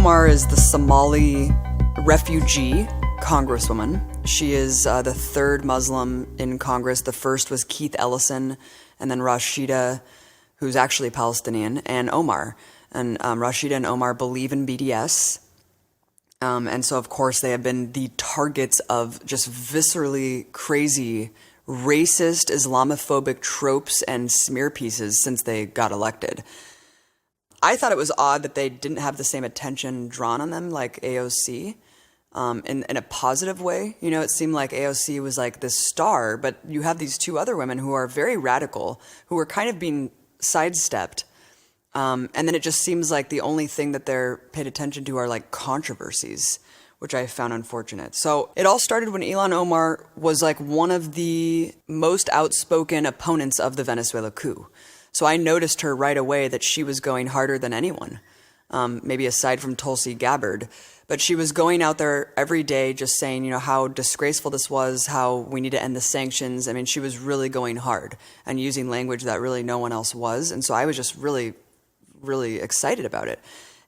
Omar is the Somali refugee congresswoman. She is the third Muslim in Congress. The first was Keith Ellison, and then Rashida, who's actually Palestinian, and Omar. And Rashida and Omar believe in BDS. And so, of course, they have been the targets of just viscerally crazy, racist, Islamophobic tropes and smear pieces since they got elected. I thought it was odd that they didn't have the same attention drawn on them like AOC, in a positive way. You know, it seemed like AOC was like this star, but you have these two other women who are very radical, who are kind of being sidestepped. And then it just seems like the only thing that they're paid attention to are like controversies, which I found unfortunate. So it all started when Ilhan Omar was like one of the most outspoken opponents of the Venezuela coup. So I noticed her right away that she was going harder than anyone, maybe aside from Tulsi Gabbard. But she was going out there every day just saying, you know, how disgraceful this was, how we need to end the sanctions. I mean, she was really going hard and using language that really no one else was. And so I was just really, really excited about it.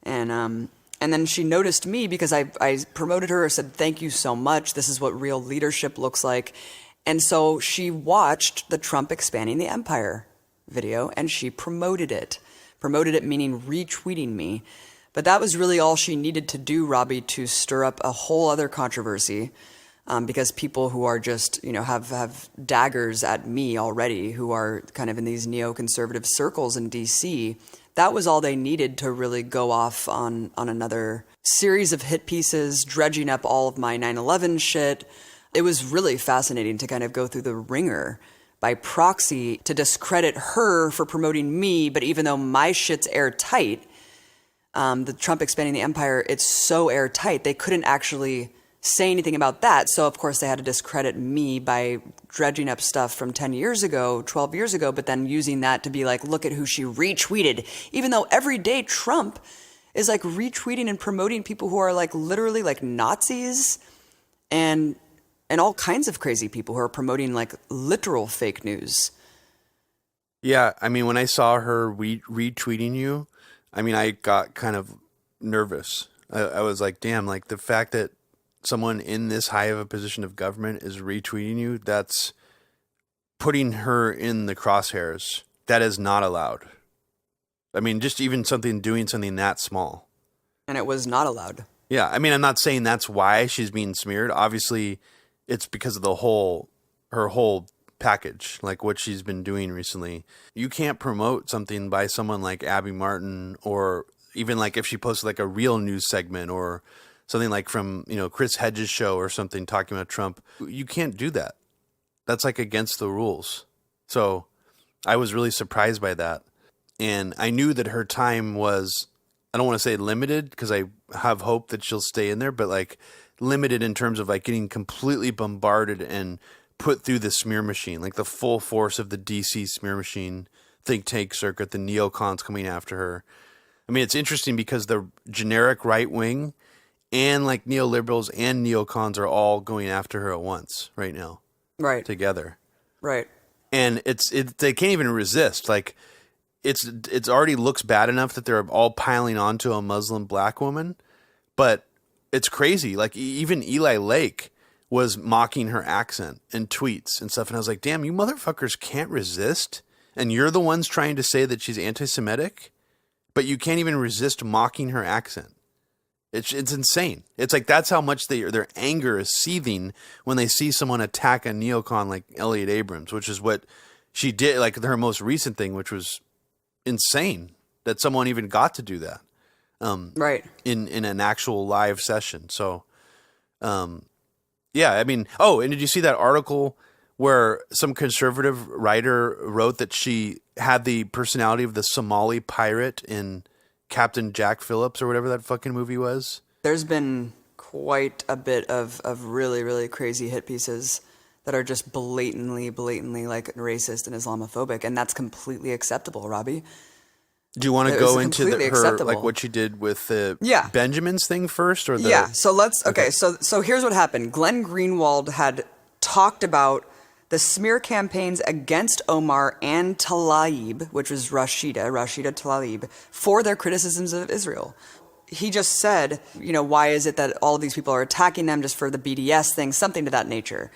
And then she noticed me because I promoted her, said, thank you so much. This is what real leadership looks like. And so she watched the Trump expanding the empire video and she promoted it. Promoted it meaning retweeting me. But that was really all she needed to do, Robbie, to stir up a whole other controversy, because people who are just, you know, have daggers at me already, who are kind of in these neoconservative circles in DC, that was all they needed to really go off on another series of hit pieces, dredging up all of my 9/11 shit. It was really fascinating to kind of go through the ringer by proxy to discredit her for promoting me, but even though my shit's airtight, the Trump expanding the empire, it's so airtight, they couldn't actually say anything about that. So, of course, they had to discredit me by dredging up stuff from 10 years ago, 12 years ago, but then using that to be like, look at who she retweeted. Even though every day Trump is like retweeting and promoting people who are like literally like Nazis and all kinds of crazy people who are promoting like literal fake news. Yeah, I mean, when I saw her retweeting you, I mean, I got kind of nervous. I was like, damn, like the fact that someone in this high of a position of government is retweeting you, that's putting her in the crosshairs. That is not allowed. I mean, just even doing something that small. And it was not allowed. Yeah, I mean, I'm not saying that's why she's being smeared. Obviously, it's because of her whole package, like what she's been doing recently. You can't promote something by someone like Abby Martin, or even like if she posted like a real news segment or something like from, you know, Chris Hedges' show or something talking about Trump. You can't do that. That's like against the rules. So I was really surprised by that. And I knew that her time was, I don't want to say limited because I have hope that she'll stay in there, but like limited in terms of like getting completely bombarded and put through the smear machine, like the full force of the DC smear machine, think tank circuit, the neocons coming after her. I mean, it's interesting because the generic right wing and like neoliberals and neocons are all going after her at once right now. Right. Together. Right. And they can't even resist. Like it's already looks bad enough that they're all piling onto a Muslim black woman, but it's crazy. Like even Eli Lake was mocking her accent in tweets and stuff. And I was like, damn, you motherfuckers can't resist. And you're the ones trying to say that she's anti-Semitic, but you can't even resist mocking her accent. It's insane. It's like, that's how much their anger is seething when they see someone attack a neocon like Elliot Abrams, which is what she did, like her most recent thing, which was insane that someone even got to do that. Right. In an actual live session. So, yeah, I mean, and did you see that article where some conservative writer wrote that she had the personality of the Somali pirate in Captain Jack Phillips or whatever that fucking movie was? There's been quite a bit of really, really crazy hit pieces that are just blatantly like racist and Islamophobic, and that's completely acceptable, Robbie. Do you want to go into her, like what she did with the Benjamin's thing first, or the? Yeah. So let's. Okay. So here's what happened. Glenn Greenwald had talked about the smear campaigns against Omar and Tlaib, which was Rashida Tlaib, for their criticisms of Israel. he just said, why is it that all of these people are attacking them just for the BDS thing, something to that nature.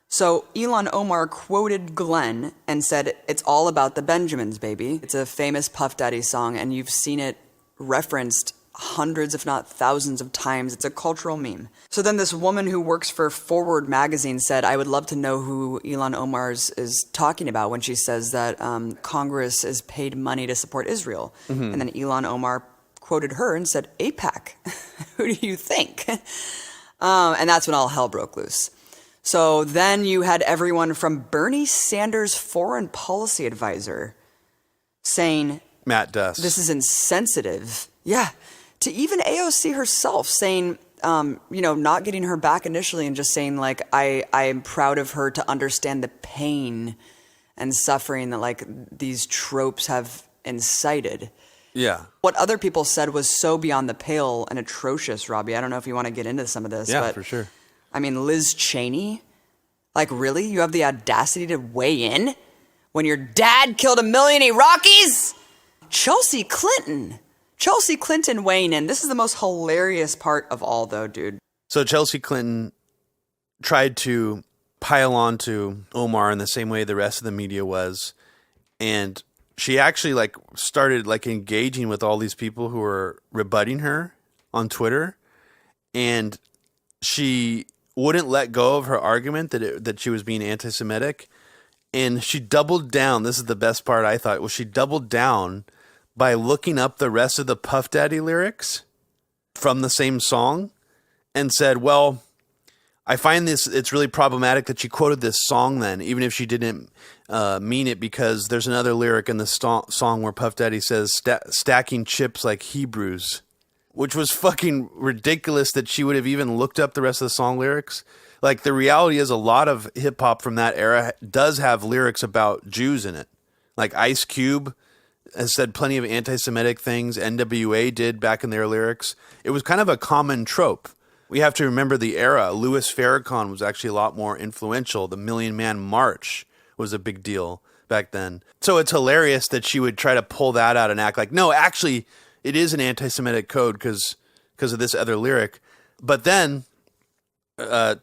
So Ilhan Omar quoted Glenn and said, "It's all about the Benjamins, baby." It's a famous Puff Daddy song, and you've seen it referenced hundreds, if not thousands of times. It's a cultural meme. So then this woman who works for Forward magazine said, "I would love to know who Ilhan Omar is talking about when she says that Congress is paid money to support Israel." Mm-hmm. And then Ilhan Omar quoted her and said, "AIPAC, who do you think?" And that's when all hell broke loose. So then you had everyone from Bernie Sanders' foreign policy advisor saying, Matt Duss, "This is insensitive." Yeah. To even AOC herself saying, not getting her back initially and just saying, like, I am proud of her to understand the pain and suffering that, like, these tropes have incited. Yeah. What other people said was so beyond the pale and atrocious, Robbie. I don't know if you want to get into some of this. Yeah, but, for sure. I mean, Liz Cheney, like, really? You have the audacity to weigh in when your dad killed 1 million Iraqis? Chelsea Clinton weighing in. This is the most hilarious part of all, though, dude. So Chelsea Clinton tried to pile on to Omar in the same way the rest of the media was. And she actually, like, started, like, engaging with all these people who were rebutting her on Twitter. And she wouldn't let go of her argument that she was being anti-Semitic. And she doubled down. This is the best part, I thought. She doubled down by looking up the rest of the Puff Daddy lyrics from the same song and said, well, I find it's really problematic that she quoted this song then, even if she didn't mean it, because there's another lyric in the song where Puff Daddy says stacking chips like Hebrews, which was fucking ridiculous that she would have even looked up the rest of the song lyrics. Like, the reality is a lot of hip hop from that era does have lyrics about Jews in it. Like Ice Cube has said plenty of anti-Semitic things. NWA did back in their lyrics. It was kind of a common trope. We have to remember the era. Louis Farrakhan was actually a lot more influential. The Million Man March was a big deal back then. So it's hilarious that she would try to pull that out and act like, no, actually, it is an anti-Semitic code because of this other lyric. But then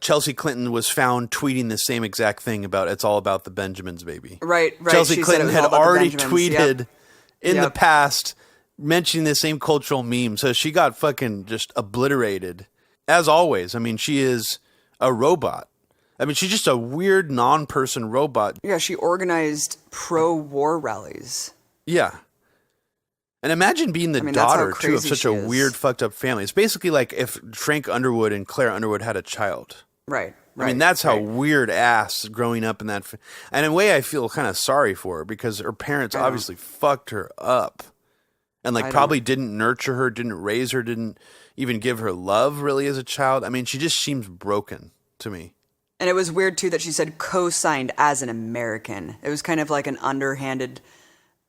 Chelsea Clinton was found tweeting the same exact thing about it's all about the Benjamins, baby. Right. Chelsea She Clinton had already tweeted in Yep. the past mentioning the same cultural meme. So she got fucking just obliterated. As always, I mean, she is a robot. I mean, she's just a weird non-person robot. Yeah, she organized pro-war rallies. Yeah. And imagine being the that's how daughter, too, of crazy such she a is. weird, fucked up family. It's basically like if Frank Underwood and Claire Underwood had a child. Right. I mean, that's how weird ass growing up in that. And in a way, I feel kind of sorry for her because her parents obviously fucked her up. And like probably didn't nurture her, didn't raise her, didn't even give her love really as a child. I mean, she just seems broken to me. And it was weird, too, that she said co-signed as an American. It was kind of like an underhanded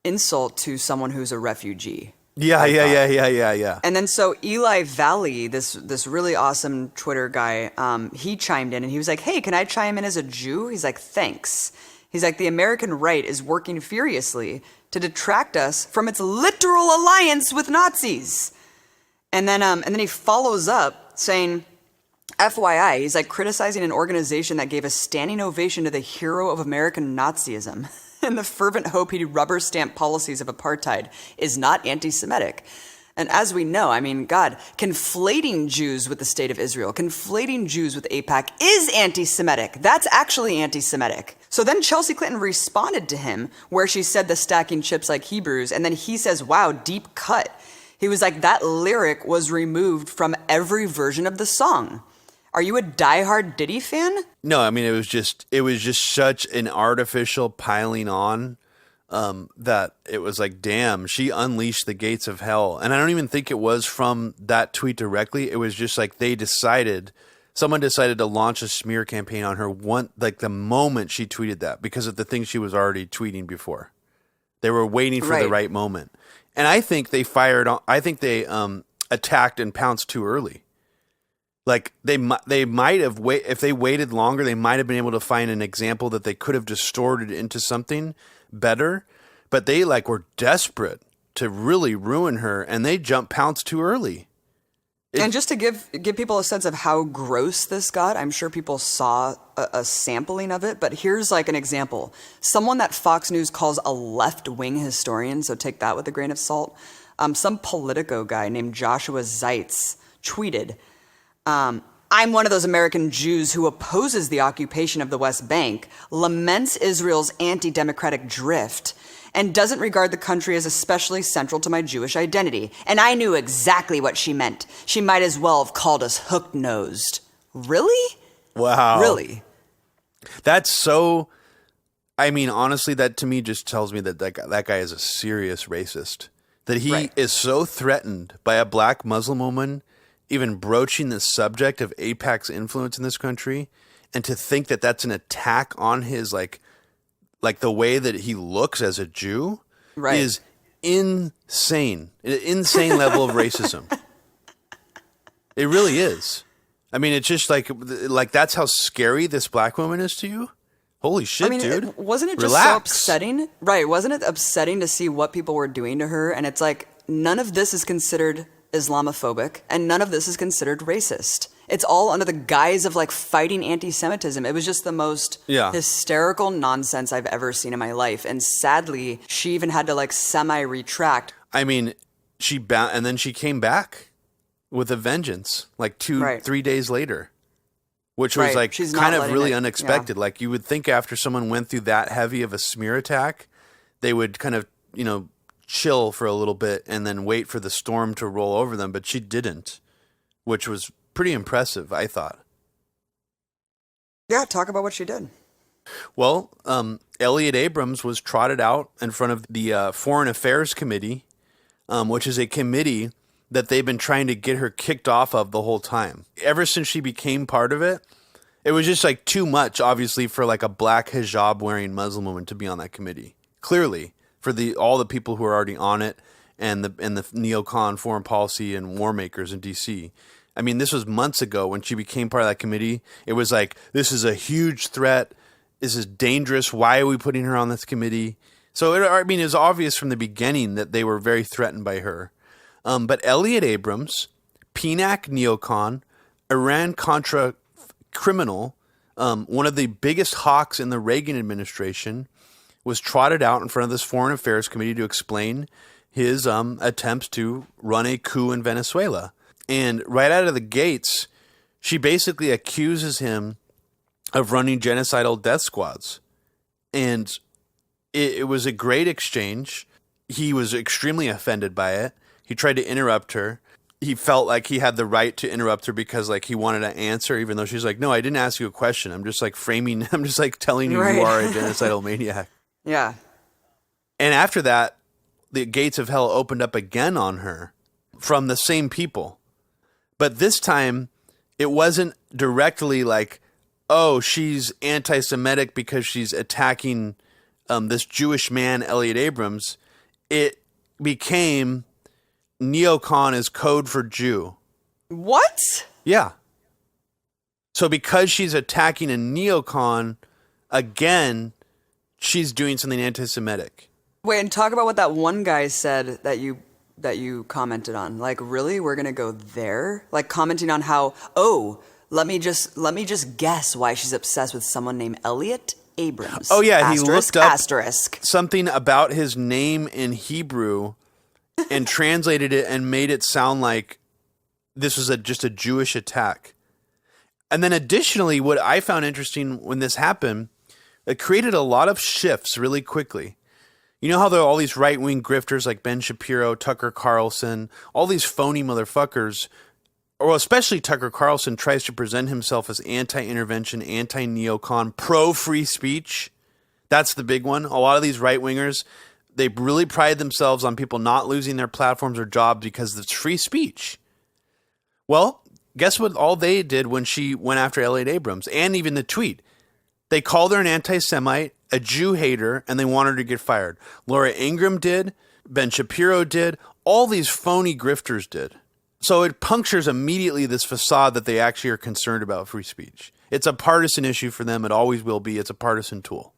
insult to someone who's a refugee. Yeah. And then so Eli Valley, this really awesome Twitter guy, he chimed in and he was like, "Hey, can I chime in as a Jew?" He's like, "Thanks." He's like, "The American right is working furiously to detract us from its literal alliance with Nazis." And then he follows up saying, FYI, he's like criticizing an organization that gave a standing ovation to the hero of American Nazism in the fervent hope he'd rubber stamp policies of apartheid is not anti-Semitic. And as we know, I mean, God, conflating Jews with the state of Israel, conflating Jews with AIPAC is anti-Semitic. That's actually anti-Semitic. So then Chelsea Clinton responded to him where she said the stacking chips like Hebrews, and then he says, wow, deep cut. He was like, that lyric was removed from every version of the song. Are you a diehard Diddy fan? No, I mean, it was just such an artificial piling on that it was like, damn, she unleashed the gates of hell. And I don't even think it was from that tweet directly. It was just like someone decided to launch a smear campaign on her the moment she tweeted that because of the things she was already tweeting before. They were waiting for the right moment. And I think they attacked and pounced too early. Like they might have if they waited longer, they might have been able to find an example that they could have distorted into something better. But they were desperate to really ruin her, and they pounced too early. And just to give people a sense of how gross this got, I'm sure people saw a sampling of it, but here's like an example. Someone that Fox News calls a left-wing historian, so take that with a grain of salt. Some Politico guy named Joshua Zeitz tweeted, I'm one of those American Jews who opposes the occupation of the West Bank, laments Israel's anti-democratic drift, and doesn't regard the country as especially central to my Jewish identity. And I knew exactly what she meant. She might as well have called us hook-nosed. Really? Wow. Really? That's so... I mean, honestly, that to me just tells me that that guy is a serious racist. That he is so threatened by a black Muslim woman even broaching the subject of AIPAC's influence in this country, and to think that that's an attack on his, like the way that he looks as a Jew is insane. An insane level of racism. It really is. I mean, it's just like that's how scary this black woman is to you? Holy shit, dude. Wasn't it just so upsetting? Right. Wasn't it upsetting to see what people were doing to her? And it's like, none of this is considered Islamophobic, and none of this is considered racist. It's all under the guise of like fighting anti-Semitism. It was just the most hysterical nonsense I've ever seen in my life. And sadly, she even had to like semi-retract. I mean, and then she came back with a vengeance, like 3 days later, which was like kind of really unexpected. Like you would think after someone went through that heavy of a smear attack, they would kind of, chill for a little bit and then wait for the storm to roll over them. But she didn't, which was pretty impressive, I thought. Yeah, talk about what she did. Well, Elliot Abrams was trotted out in front of the Foreign Affairs Committee, which is a committee that they've been trying to get her kicked off of the whole time. Ever since she became part of it, it was just like too much, obviously, for like a black hijab wearing Muslim woman to be on that committee. Clearly, for all the people who are already on it and the neocon foreign policy and war makers in DC. I mean, this was months ago when she became part of that committee. It was like, this is a huge threat. This is dangerous. Why are we putting her on this committee? So, it was obvious from the beginning that they were very threatened by her. But Elliot Abrams, PNAC neocon, Iran-Contra criminal, one of the biggest hawks in the Reagan administration, was trotted out in front of this Foreign Affairs Committee to explain his attempts to run a coup in Venezuela. And right out of the gates, she basically accuses him of running genocidal death squads. And it was a great exchange. He was extremely offended by it. He tried to interrupt her. He felt like he had the right to interrupt her because like he wanted to answer, even though she's like, no, I didn't ask you a question. I'm just like telling you you are a genocidal maniac. Yeah. And after that, the gates of hell opened up again on her from the same people. But this time, it wasn't directly like, oh, she's anti-Semitic because she's attacking this Jewish man, Elliot Abrams. It became neocon is code for Jew. What? Yeah. So because she's attacking a neocon, again, she's doing something anti-Semitic. Wait, and talk about what that one guy said that you commented on. Like, really? We're gonna go there? Like commenting on how, let me just guess why she's obsessed with someone named Elliot Abrams. Oh yeah, he looked up something about his name in Hebrew and translated it and made it sound like this was just a Jewish attack. And then additionally, what I found interesting when this happened, it created a lot of shifts really quickly. You know how there are all these right-wing grifters like Ben Shapiro, Tucker Carlson, all these phony motherfuckers, or especially Tucker Carlson tries to present himself as anti-intervention, anti-neocon, pro-free speech. That's the big one. A lot of these right-wingers, they really pride themselves on people not losing their platforms or jobs because it's free speech. Well, guess what all they did when she went after Elliot Abrams, and even the tweet? They called her an anti-Semite, a Jew hater, and they wanted her to get fired. Laura Ingraham did, Ben Shapiro did, all these phony grifters did. So it punctures immediately this facade that they actually are concerned about free speech. It's a partisan issue for them. It always will be. It's a partisan tool.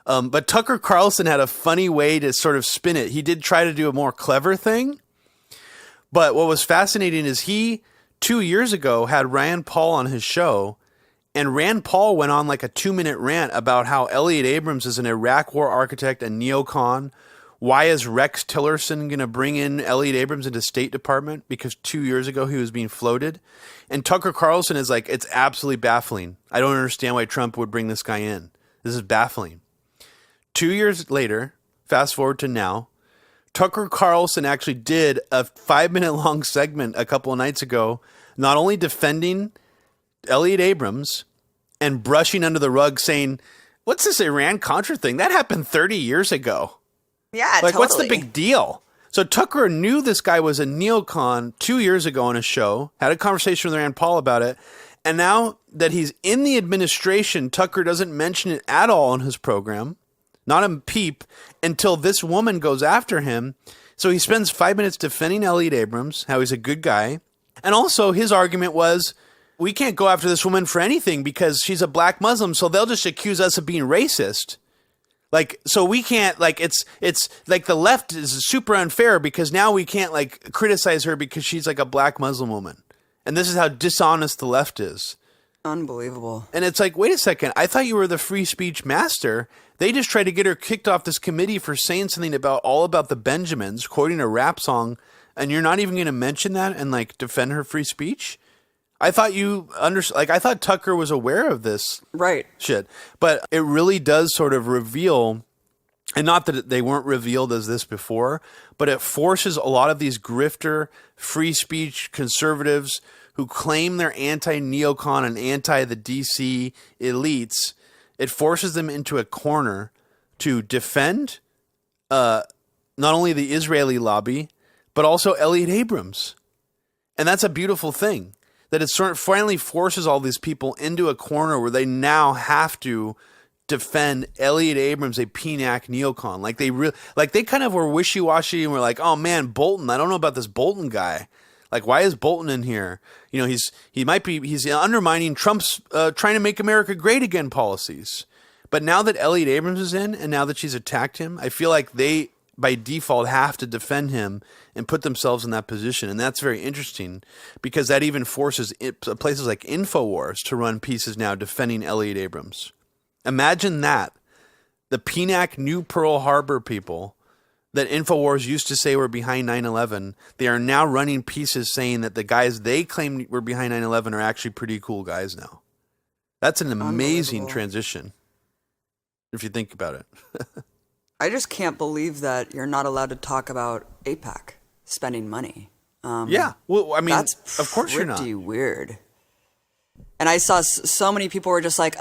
But Tucker Carlson had a funny way to sort of spin it. He did try to do a more clever thing, But what was fascinating is he 2 years ago had Rand Paul on his show, and Rand Paul went on like a 2-minute rant about how Elliot Abrams is an Iraq war architect and neocon. Why is Rex Tillerson going to bring in Elliot Abrams into State Department? Because 2 years ago he was being floated. And Tucker Carlson is like, it's absolutely baffling. I don't understand why Trump would bring this guy in. This is baffling. 2 years later, fast forward to now, Tucker Carlson actually did a 5-minute long segment a couple of nights ago, not only defending Elliot Abrams and brushing under the rug saying, what's this Iran-Contra thing? That happened 30 years ago. Yeah, like, totally. What's the big deal? So Tucker knew this guy was a neocon 2 years ago on his show, had a conversation with Rand Paul about it, and now that he's in the administration, Tucker doesn't mention it at all on his program, not a peep, until this woman goes after him. So he spends 5 minutes defending Elliot Abrams, how he's a good guy, and also his argument was, we can't go after this woman for anything because she's a black Muslim, so they'll just accuse us of being racist. Like, so we can't, like, it's like the left is super unfair because now we can't, like, criticize her because she's, like, a black Muslim woman. And this is how dishonest the left is. Unbelievable. And it's like, wait a second, I thought you were the free speech master. They just tried to get her kicked off this committee for saying something all about the Benjamins, quoting a rap song, and you're not even going to mention that and, like, defend her free speech? I thought I thought Tucker was aware of this shit, but it really does sort of reveal, and not that they weren't revealed as this before, but it forces a lot of these grifter, free speech conservatives who claim they're anti-neocon and anti the DC elites. It forces them into a corner to defend not only the Israeli lobby, but also Elliot Abrams. And that's a beautiful thing. That it sort of finally forces all these people into a corner where they now have to defend Elliot Abrams, a PNAC neocon. Like they kind of were wishy-washy and were like, oh man, Bolton, I don't know about this Bolton guy. Like, why is Bolton in here? You know, he's undermining Trump's trying to make America great again policies. But now that Elliot Abrams is in and now that she's attacked him, I feel like they by default have to defend him and put themselves in that position. And that's very interesting because that even forces places like InfoWars to run pieces now defending Elliot Abrams. Imagine that. The PNAC New Pearl Harbor people that InfoWars used to say were behind 9/11, they are now running pieces saying that the guys they claim were behind 9/11 are actually pretty cool guys now. That's an amazing transition if you think about it. I just can't believe that you're not allowed to talk about AIPAC spending money. Yeah, well, I mean, that's of course you're not. Pretty weird. And I saw so many people were just like,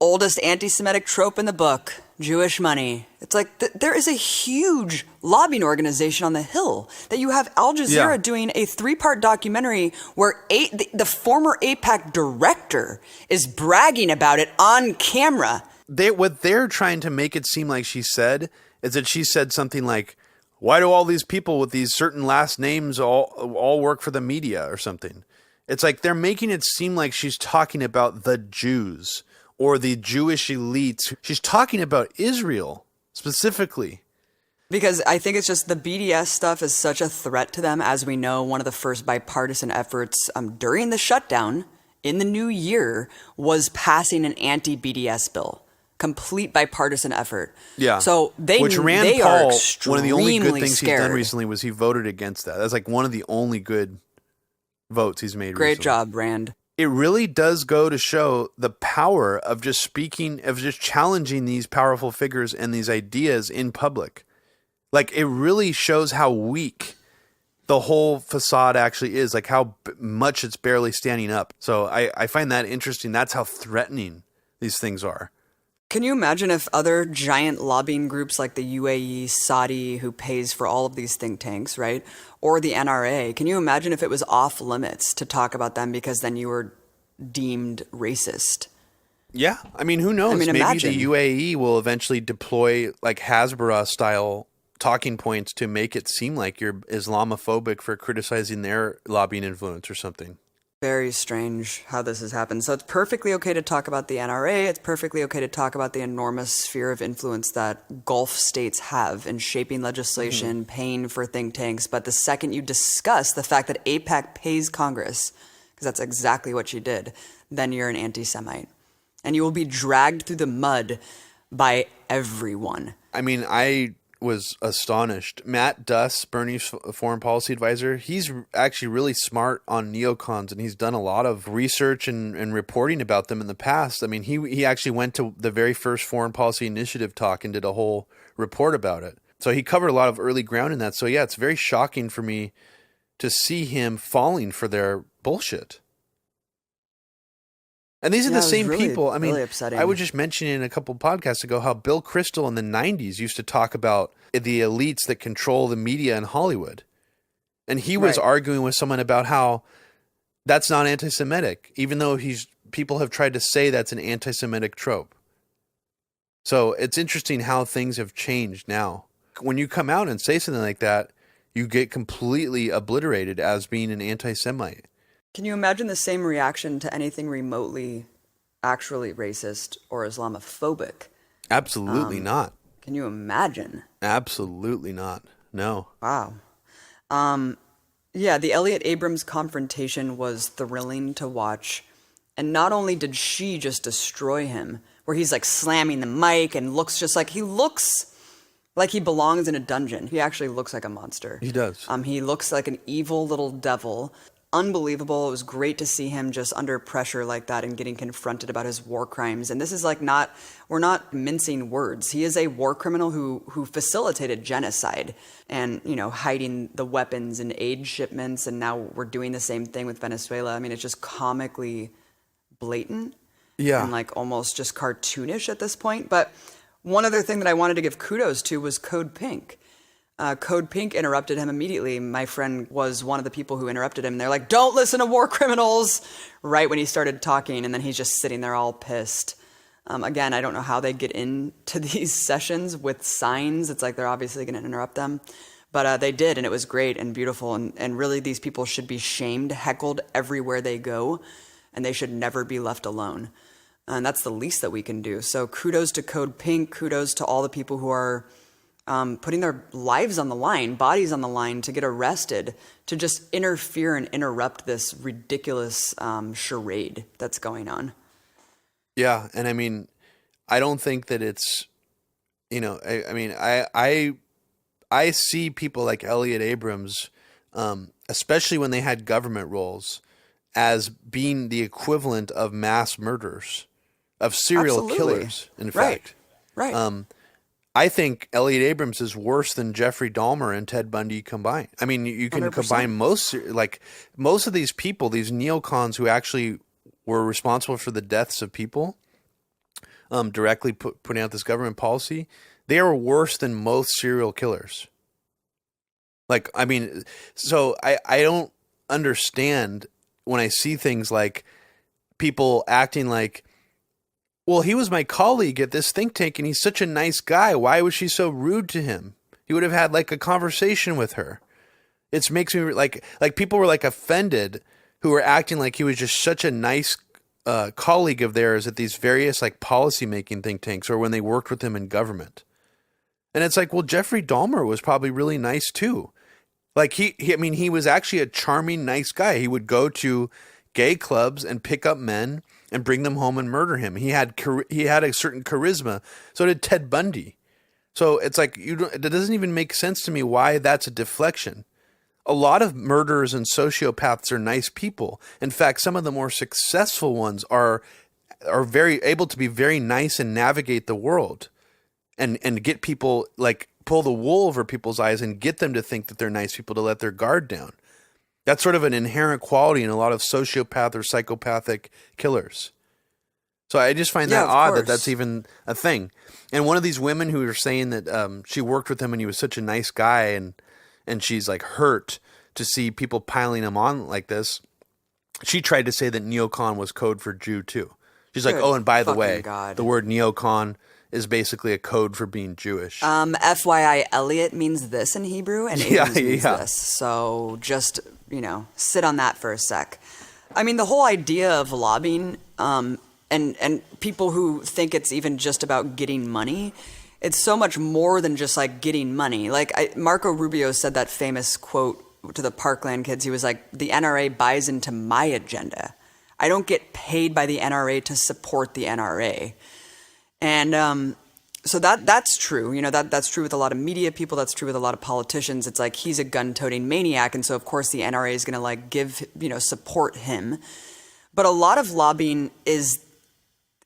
oldest anti-Semitic trope in the book, Jewish money. It's like there is a huge lobbying organization on the Hill that you have Al Jazeera doing a 3-part documentary where the former AIPAC director is bragging about it on camera. What they're trying to make it seem like she said is that she said something like, why do all these people with these certain last names all work for the media or something? It's like they're making it seem like she's talking about the Jews or the Jewish elites. She's talking about Israel specifically. Because I think it's just the BDS stuff is such a threat to them. As we know, one of the first bipartisan efforts during the shutdown in the new year was passing an anti-BDS bill. Complete bipartisan effort. Yeah. So Which Rand Paul, one of the only good things scared. He's done recently was he voted against that. That's like one of the only good votes he's made Great recently. job, Rand. It really does go to show the power of just speaking, of just challenging these powerful figures and these ideas in public. Like, it really shows how weak the whole facade actually is, like how much it's barely standing up. So I find that interesting. That's how threatening these things are. Can you imagine if other giant lobbying groups like the UAE, Saudi, who pays for all of these think tanks, right? Or the NRA, can you imagine if it was off limits to talk about them because then you were deemed racist? Yeah. I mean, who knows? I mean, maybe imagine. the UAE will eventually deploy like Hasbara style talking points to make it seem like you're Islamophobic for criticizing their lobbying influence or something. Very strange how this has happened. So it's perfectly okay to talk about the NRA. It's perfectly okay to talk about the enormous sphere of influence that Gulf states have in shaping legislation, paying for think tanks. But the second you discuss the fact that AIPAC pays Congress, because that's exactly what she did, then you're an anti-Semite. And you will be dragged through the mud by everyone. I mean, I was astonished. Matt Duss, Bernie's foreign policy advisor, he's actually really smart on neocons, and he's done a lot of research and reporting about them in the past. I mean, he actually went to the very first foreign policy initiative talk and did a whole report about it. So he covered a lot of early ground in that. So yeah, it's very shocking for me to see him falling for their bullshit. And these are the same people. I mean, upsetting. I was just mentioning a couple podcasts ago how Bill Kristol in the 90s used to talk about the elites that control the media in Hollywood. And he was arguing with someone about how that's not anti-Semitic, even though people have tried to say that's an anti-Semitic trope. So it's interesting how things have changed now. When you come out and say something like that, you get completely obliterated as being an anti-Semite. Can you imagine the same reaction to anything remotely actually racist or Islamophobic? Absolutely not. Can you imagine? Absolutely not. No. Wow. Yeah, the Elliott Abrams confrontation was thrilling to watch. And not only did she just destroy him, where he's like slamming the mic and looks like he belongs in a dungeon. He actually looks like a monster. He does. He looks like an evil little devil. Unbelievable. It was great to see him just under pressure like that and getting confronted about his war crimes. And this is like we're not mincing words. He is a war criminal who facilitated genocide and, hiding the weapons and aid shipments. And now we're doing the same thing with Venezuela. I mean, it's just comically blatant. Yeah. And like almost just cartoonish at this point. But one other thing that I wanted to give kudos to was Code Pink. Code Pink interrupted him immediately. My friend was one of the people who interrupted him. They're like, don't listen to war criminals, right when he started talking. And then he's just sitting there all pissed. Again, I don't know how they get into these sessions with signs. It's like they're obviously going to interrupt them. But they did, and it was great and beautiful. And really, these people should be shamed, heckled everywhere they go. And they should never be left alone. And that's the least that we can do. So kudos to Code Pink. Kudos to all the people who are putting their lives on the line, bodies on the line to get arrested, to just interfere and interrupt this ridiculous charade that's going on. Yeah, and I mean, I don't think that it's, I see people like Elliott Abrams, especially when they had government roles, as being the equivalent of mass murderers, of serial killers, in fact. Right. I think Elliott Abrams is worse than Jeffrey Dahmer and Ted Bundy combined. I mean, you can 100%. combine most of these people, these neocons who actually were responsible for the deaths of people, directly putting out this government policy. They are worse than most serial killers. Like, I mean, so I don't understand when I see things like people acting like, well, he was my colleague at this think tank and he's such a nice guy. Why was she so rude to him? He would have had like a conversation with her. It makes me like people were like offended who were acting like he was just such a nice colleague of theirs at these various like policy making think tanks or when they worked with him in government. And it's like, well, Jeffrey Dahmer was probably really nice too. Like he was actually a charming, nice guy. He would go to gay clubs and pick up men and bring them home and murder him. He had a certain charisma. So did Ted Bundy. So it's like it doesn't even make sense to me why that's a deflection. A lot of murderers and sociopaths are nice people. In fact, some of the more successful ones are very able to be very nice and navigate the world and get people, like, pull the wool over people's eyes and get them to think that they're nice people, to let their guard down. That's sort of an inherent quality in a lot of sociopath or psychopathic killers. So I just find that odd that that's even a thing. And one of these women who were saying that she worked with him and he was such a nice guy, and she's like hurt to see people piling him on like this. She tried to say that neocon was code for Jew too. She's like, oh, and by the way, the word neocon is basically a code for being Jewish. FYI, Elliot means this in Hebrew, and Abrams means this. So just, sit on that for a sec. I mean, the whole idea of lobbying, and people who think it's even just about getting money, it's so much more than just like getting money. Like Marco Rubio said that famous quote to the Parkland kids. He was like, "The NRA buys into my agenda. I don't get paid by the NRA to support the NRA." And so that's true. You know, that's true with a lot of media people. That's true with a lot of politicians. It's like he's a gun-toting maniac, and so of course the NRA is going to like give, you know, support him. But a lot of lobbying is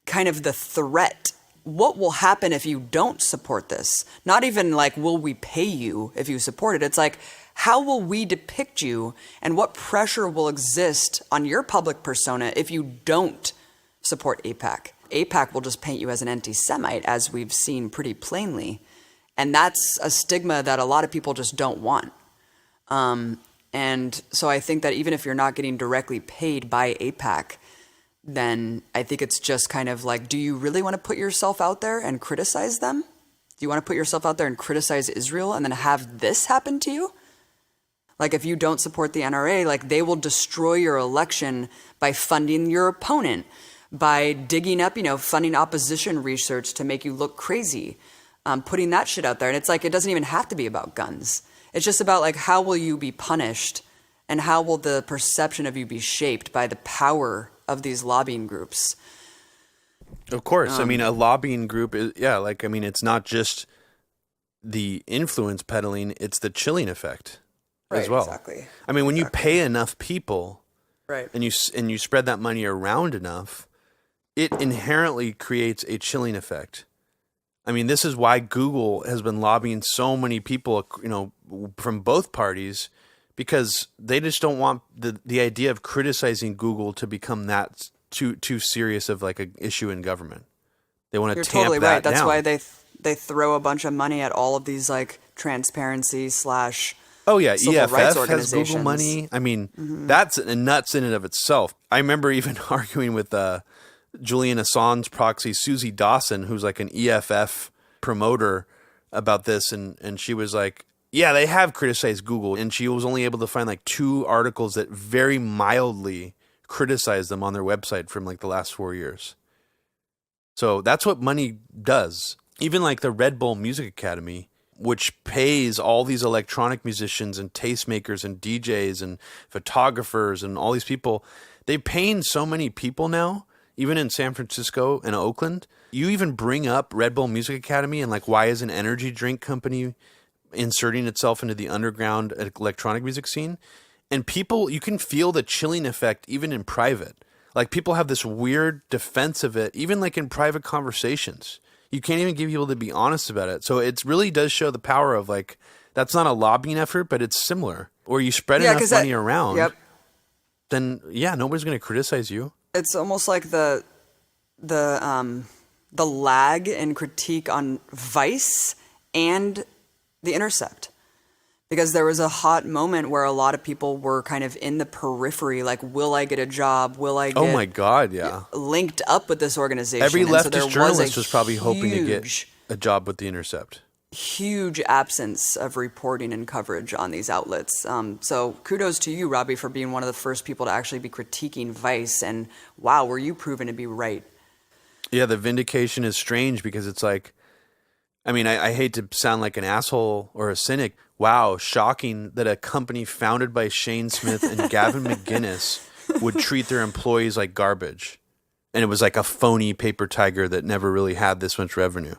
kind of the threat. What will happen if you don't support this? Not even like, will we pay you if you support it? It's like, how will we depict you, and what pressure will exist on your public persona if you don't support AIPAC? AIPAC will just paint you as an anti-Semite, as we've seen pretty plainly. And that's a stigma that a lot of people just don't want. And so I think that even if you're not getting directly paid by AIPAC, then I think it's just kind of like, do you really want to put yourself out there and criticize them? Do you want to put yourself out there and criticize Israel and then have this happen to you? Like, if you don't support the NRA, like, they will destroy your election by funding your opponent, by digging up, you know, funding opposition research to make you look crazy, putting that shit out there. And it's like, it doesn't even have to be about guns. It's just about, like, how will you be punished, and how will the perception of you be shaped by the power of these lobbying groups? Of course. I mean, a lobbying group is, it's not just the influence peddling, it's the chilling effect as well. Exactly. I mean, when you pay enough people, right, and you spread that money around enough, it inherently creates a chilling effect. I mean, this is why Google has been lobbying so many people, you know, from both parties, because they just don't want the idea of criticizing Google to become that too serious of like an issue in government. They want to tamp totally that right. That's down. why they throw a bunch of money at all of these like transparency / Oh yeah, civil rights EFF has Google money. I mean, that's nuts in and of itself. I remember even arguing with Julian Assange proxy Susie Dawson, who's like an EFF promoter, about this, and she was like, yeah, they have criticized Google, and she was only able to find like 2 articles that very mildly criticized them on their website from like the last 4 years. So that's what money does. Even like the Red Bull Music Academy, which pays all these electronic musicians and tastemakers and DJs and photographers and all these people, they're paying so many people now, even in San Francisco and Oakland. You even bring up Red Bull Music Academy and like, why is an energy drink company inserting itself into the underground electronic music scene? And people, you can feel the chilling effect even in private. Like, people have this weird defense of it, even like in private conversations. You can't even get people to be honest about it. So it really does show the power of like, that's not a lobbying effort, but it's similar. Or you spread enough money around, then yeah, nobody's going to criticize you. It's almost like the lag in critique on Vice and The Intercept. Because there was a hot moment where a lot of people were kind of in the periphery, like, will I get a job? Will I get oh my God, yeah, linked up with this organization? Every leftist so journalist was probably hoping to get a job with The Intercept. Huge absence of reporting and coverage on these outlets. So kudos to you, Robbie, for being one of the first people to actually be critiquing Vice. And wow, were you proven to be right? Yeah, the vindication is strange because it's like, I mean, I hate to sound like an asshole or a cynic. Wow, shocking that a company founded by Shane Smith and Gavin McGinnis would treat their employees like garbage. And it was like a phony paper tiger that never really had this much revenue.